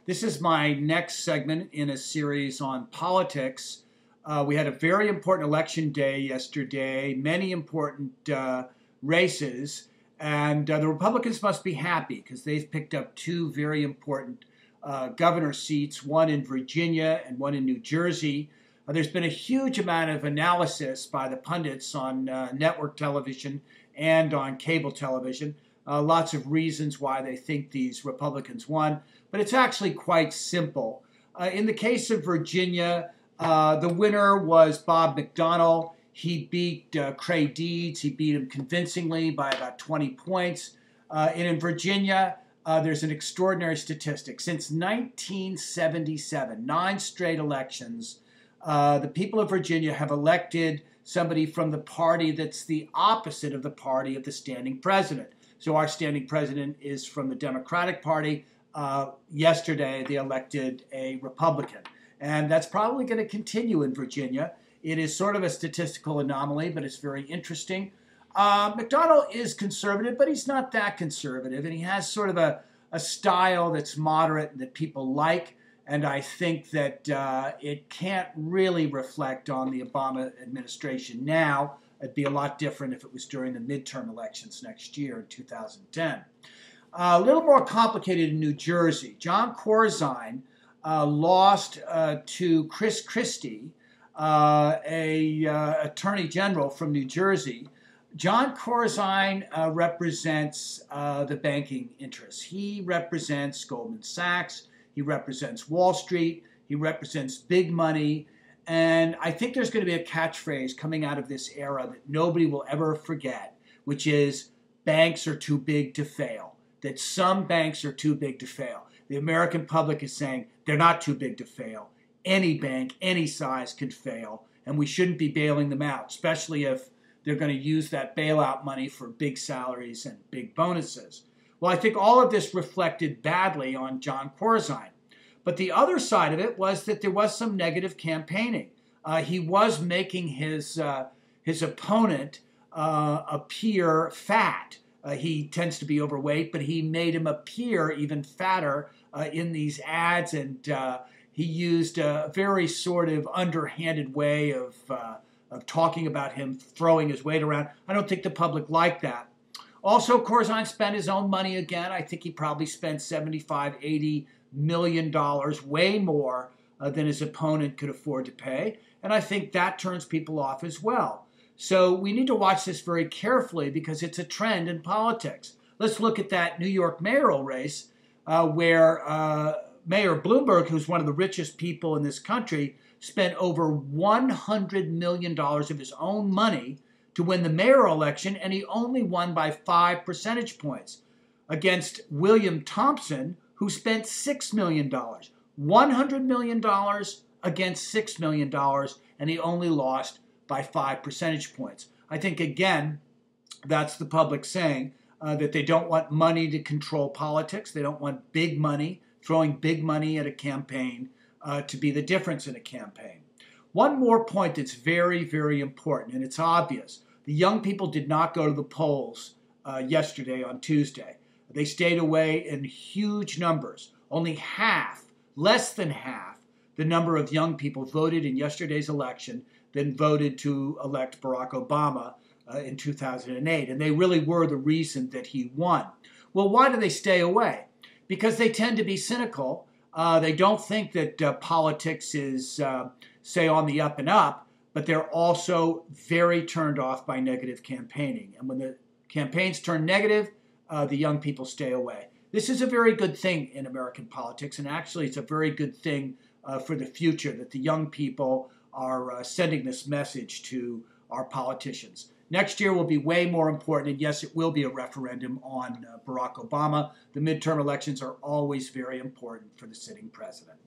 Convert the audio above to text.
This is my next segment in a series on politics. We had a very important election day yesterday, many important races, and the Republicans must be happy because they've picked up two very important governor seats, one in Virginia and one in New Jersey. There's been a huge amount of analysis by the pundits on network television and on cable television. Lots of reasons why they think these Republicans won, but it's actually quite simple. In the case of Virginia, the winner was Bob McDonnell. He beat Creigh Deeds. He beat him convincingly by about 20 points. And in Virginia, there's an extraordinary statistic. Since 1977, 9 straight elections, the people of Virginia have elected somebody from the party that's the opposite of the party of the standing president. So our standing president is from the Democratic Party. Yesterday, they elected a Republican. And that's probably going to continue in Virginia. It is sort of a statistical anomaly, but it's very interesting. McDonnell is conservative, but he's not that conservative. And he has sort of a style that's moderate that people like. And I think that it can't really reflect on the Obama administration now. It'd be a lot different if it was during the midterm elections next year in 2010. A little more complicated in New Jersey. Jon Corzine lost to Chris Christie, a attorney general from New Jersey. Jon Corzine represents the banking interests. He represents Goldman Sachs. He represents Wall Street. He represents big money. And I think there's going to be a catchphrase coming out of this era that nobody will ever forget, which is banks are too big to fail, that some banks are too big to fail. The American public is saying they're not too big to fail. Any bank, any size can fail, and we shouldn't be bailing them out, especially if they're going to use that bailout money for big salaries and big bonuses. Well, I think all of this reflected badly on Jon Corzine. But the other side of it was that there was some negative campaigning. He was making his opponent appear fat. He tends to be overweight, but he made him appear even fatter in these ads, and he used a very sort of underhanded way of talking about him throwing his weight around. I don't think the public liked that. Also, Corzine spent his own money again. I think he probably spent $75, $80 million, way more than his opponent could afford to pay. And I think that turns people off as well. So we need to watch this very carefully because it's a trend in politics. Let's look at that New York mayoral race where Mayor Bloomberg, who's one of the richest people in this country, spent over $100 million of his own money to win the mayoral election, and he only won by 5 percentage points against William Thompson, who spent $6 million. $100 million against $6 million, and he only lost by 5 percentage points. I think, again, that's the public saying that they don't want money to control politics. They don't want big money, throwing big money at a campaign to be the difference in a campaign. One more point that's very, very important, and it's obvious. The young people did not go to the polls yesterday on Tuesday. They stayed away in huge numbers. Only half, less than half, the number of young people voted in yesterday's election than voted to elect Barack Obama in 2008. And they really were the reason that he won. Well, why do they stay away? Because they tend to be cynical. They don't think that politics is, say, on the up and up, but they're also very turned off by negative campaigning. And when the campaigns turn negative, the young people stay away. This is a very good thing in American politics, and actually it's a very good thing for the future that the young people are sending this message to our politicians. Next year will be way more important, and yes, it will be a referendum on Barack Obama. The midterm elections are always very important for the sitting president.